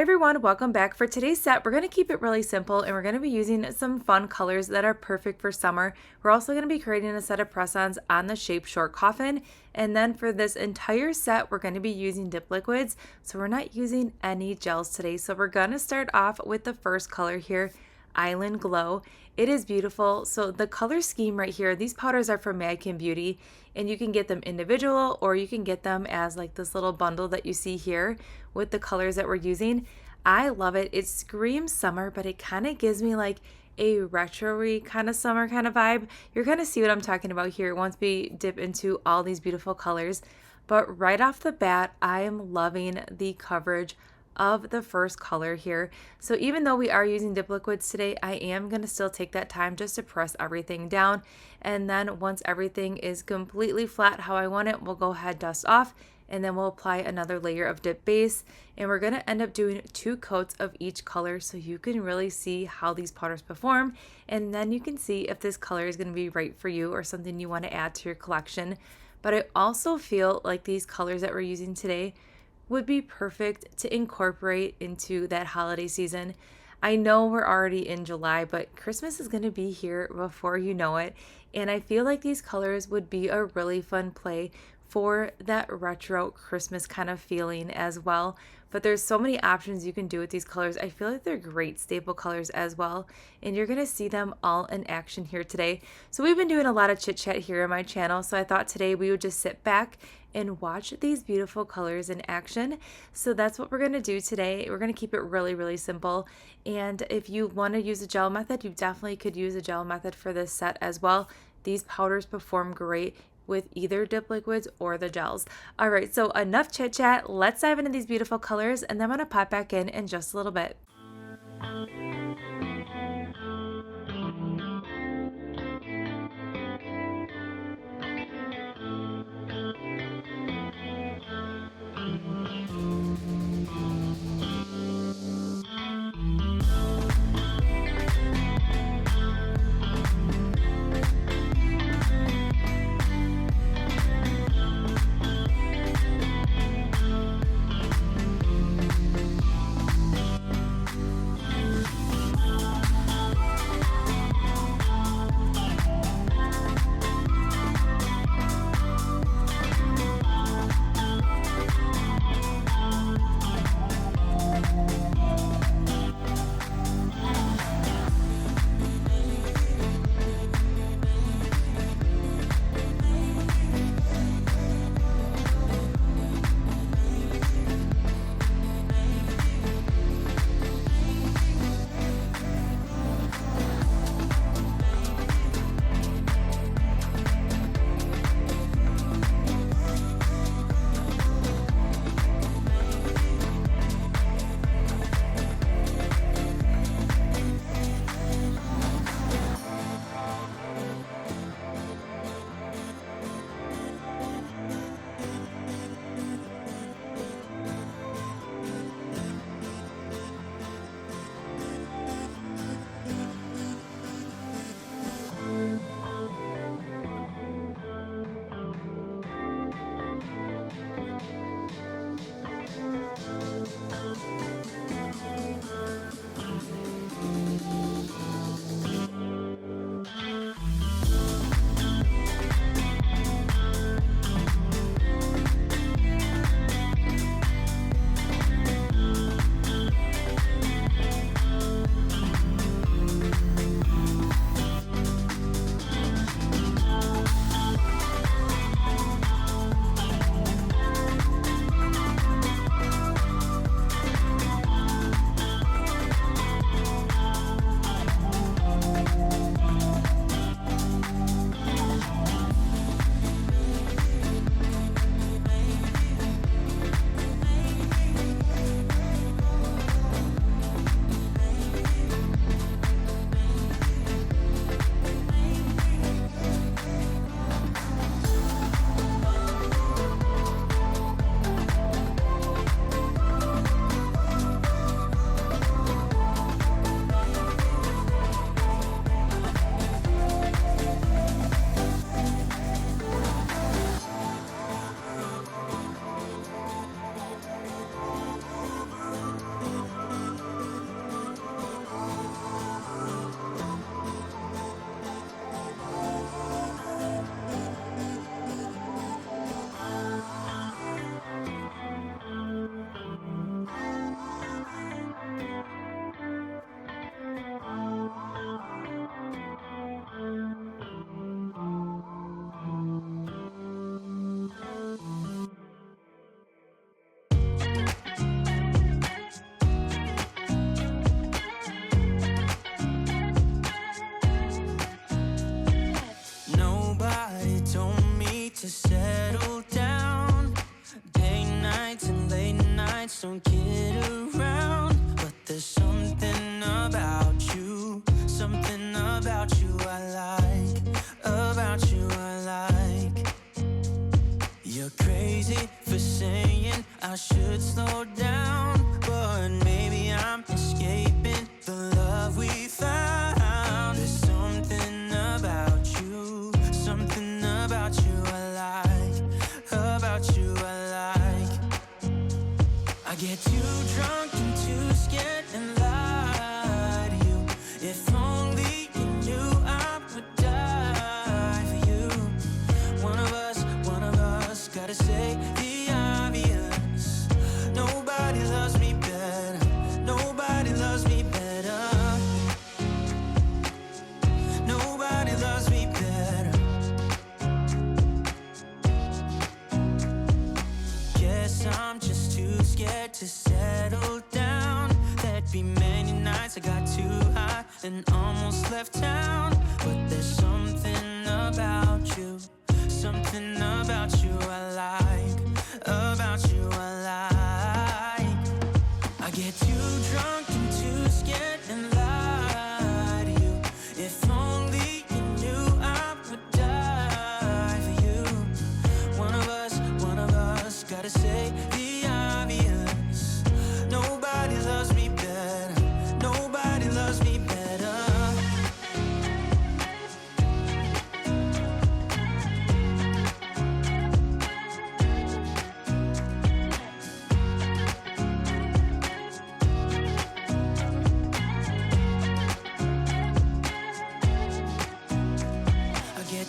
Hi everyone, welcome back. For today's set, we're going to keep it really simple and we're going to be using some fun colors that are perfect for summer. We're also going to be creating a set of press-ons on the shape short coffin. And then for this entire set, we're going to be using dip liquids. So we're not using any gels today. So we're going to start off with the first color here, Island Glow. It is beautiful. So the color scheme right here, these powders are from Madkin Beauty, and you can get them individual or you can get them as like this little bundle that you see here with the colors that we're using. I love it. It screams summer, but it kind of gives me like a retro-y kind of summer kind of vibe. You're going to see what I'm talking about here once we dip into all these beautiful colors. But right off the bat, I am loving the coverage of the first color here. So even though we are using dip liquids today, I am going to still take that time just to press everything down. And then once everything is completely flat how I want it, we'll go ahead, dust off, and then we'll apply another layer of dip base. And we're going to end up doing 2 coats of each color so you can really see how these powders perform. And then you can see if this color is going to be right for you or something you want to add to your collection. But I also feel like these colors that we're using today would be perfect to incorporate into that holiday season. I know we're already in July, but Christmas is going to be here before you know it. And I feel like these colors would be a really fun play for that retro Christmas kind of feeling as well. But there's so many options you can do with these colors. I feel like they're great staple colors as well. And you're going to see them all in action here today. So we've been doing a lot of chit chat here on my channel. So I thought today we would just sit back and watch these beautiful colors in action. So that's what we're going to do today. We're going to keep it really, really simple. And if you want to use a gel method, you definitely could use a gel method for this set as well. These powders perform great with either dip liquids or the gels. All right, so enough chit chat. Let's dive into these beautiful colors and then I'm going to pop back in just a little bit. just don't get around. But there's something about you, something about you I like, about you I like. You're crazy for saying I should slow down, but maybe I'm escaping the love we found. There's something about you, something about you I like, about you I like. I get too drunk and too scared and lie to you. If only you knew I would die for you. One of us gotta say the obvious. Nobody loves me better, nobody loves me better, nobody loves me better. Guess I'm just too scared to settle down. There'd be many nights I got too high and almost left town. But there's something about you, something about you I like, about you I like. I get too drunk and too scared and lie to you. If only you knew I would die for you. One of us gotta say the obvious. Nobody loves me better, nobody loves me better.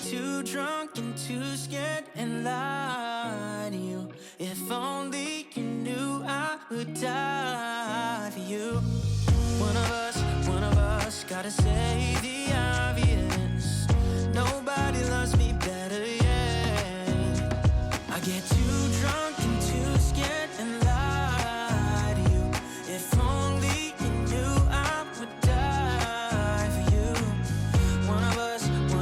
Too drunk and too scared and lie to you. If only you knew I would die for you. One of us gotta say the obvious. Nobody loves me better, yeah. I get too drunk and too scared and lie to you. If only you knew I would die for you. One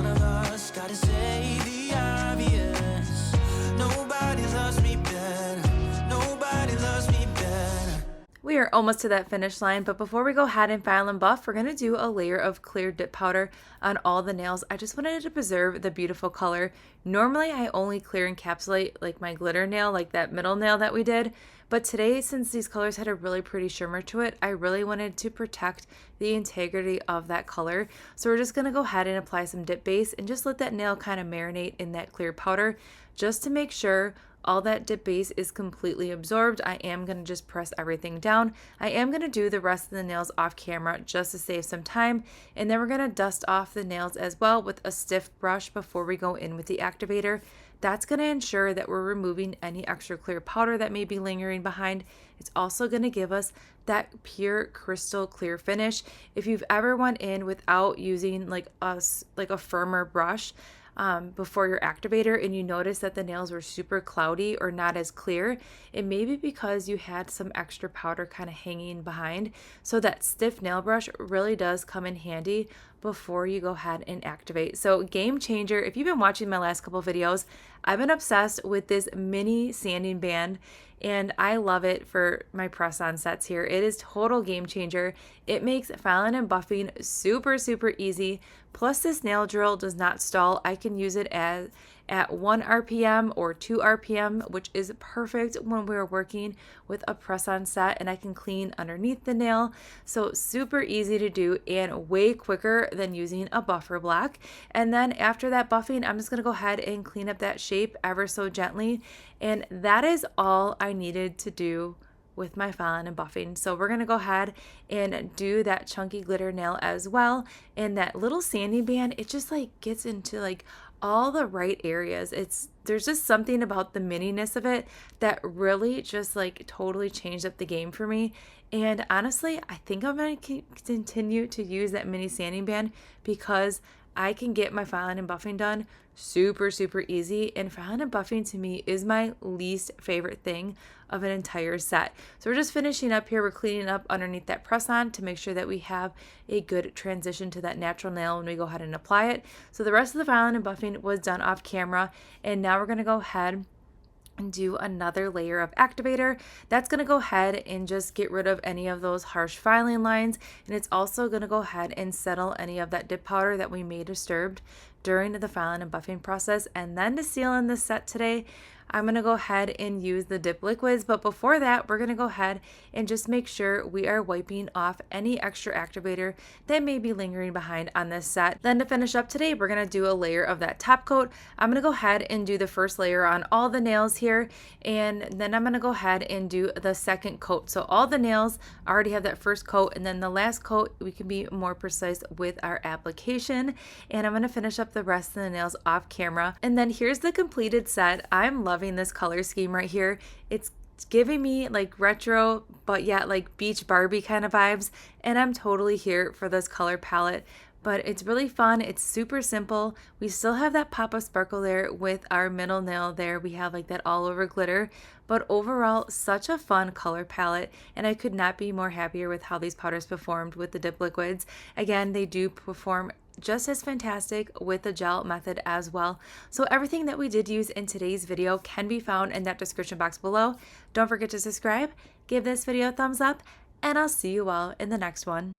of us gotta say the obvious. Nobody loves me better, nobody loves me better. We are almost to that finish line, but before we go ahead and file and buff, we're going to do a layer of clear dip powder on all the nails. I just wanted to preserve the beautiful color. Normally, I only clear encapsulate like my glitter nail, like that middle nail that we did. But today, since these colors had a really pretty shimmer to it, I really wanted to protect the integrity of that color. So we're just going to go ahead and apply some dip base and just let that nail kind of marinate in that clear powder just to make sure all that dip base is completely absorbed. I am going to just press everything down. I am going to do the rest of the nails off camera just to save some time. And then we're going to dust off the nails as well with a stiff brush before we go in with the activator. That's going to ensure that we're removing any extra clear powder that may be lingering behind. It's also going to give us that pure crystal clear finish. If you've ever went in without using like a firmer brush, before your activator and you notice that the nails were super cloudy or not as clear, it may be because you had some extra powder kind of hanging behind. So that stiff nail brush really does come in handy before you go ahead and activate. So game changer. If you've been watching my last couple videos, I've been obsessed with this mini sanding band and I love it for my press-on sets here. It is total game changer. It makes filing and buffing super, super easy. Plus this nail drill does not stall. I can use it at 1 RPM or 2 RPM, which is perfect when we're working with a press-on set, and I can clean underneath the nail. So super easy to do and way quicker than using a buffer block. And then after that buffing, I'm just gonna go ahead and clean up that shape ever so gently. And that is all I needed to do with my filing and buffing. So we're gonna go ahead and do that chunky glitter nail as well. And that little sanding band, it just like gets into like all the right areas. There's just something about the mininess of it that really just like totally changed up the game for me. And honestly, I think I'm gonna continue to use that mini sanding band because I can get my filing and buffing done super, super easy. And filing and buffing to me is my least favorite thing of an entire set. So we're just finishing up here. We're cleaning up underneath that press on to make sure that we have a good transition to that natural nail when we go ahead and apply it. So the rest of the filing and buffing was done off camera. And now we're gonna go ahead and do another layer of activator. That's going to go ahead and just get rid of any of those harsh filing lines, and it's also going to go ahead and settle any of that dip powder that we may disturbed during the filing and buffing process. And then to seal in this set today, I'm going to go ahead and use the dip liquids, but before that, we're going to go ahead and just make sure we are wiping off any extra activator that may be lingering behind on this set. Then to finish up today, we're going to do a layer of that top coat. I'm going to go ahead and do the first layer on all the nails here, and then I'm going to go ahead and do the second coat. So all the nails already have that first coat, and then the last coat, we can be more precise with our application. And I'm going to finish up the rest of the nails off camera. And then here's the completed set. I'm loving this color scheme right here. It's giving me like retro, but yet like beach Barbie kind of vibes, and I'm totally here for this color palette. But it's really fun. It's super simple. We still have that pop of sparkle there with our middle nail there. We have like that all over glitter, but overall such a fun color palette, and I could not be more happier with how these powders performed with the dip liquids. Again, they do perform just as fantastic with the gel method as well. So everything that we did use in today's video can be found in that description box below. Don't forget to subscribe, give this video a thumbs up, and I'll see you all in the next one.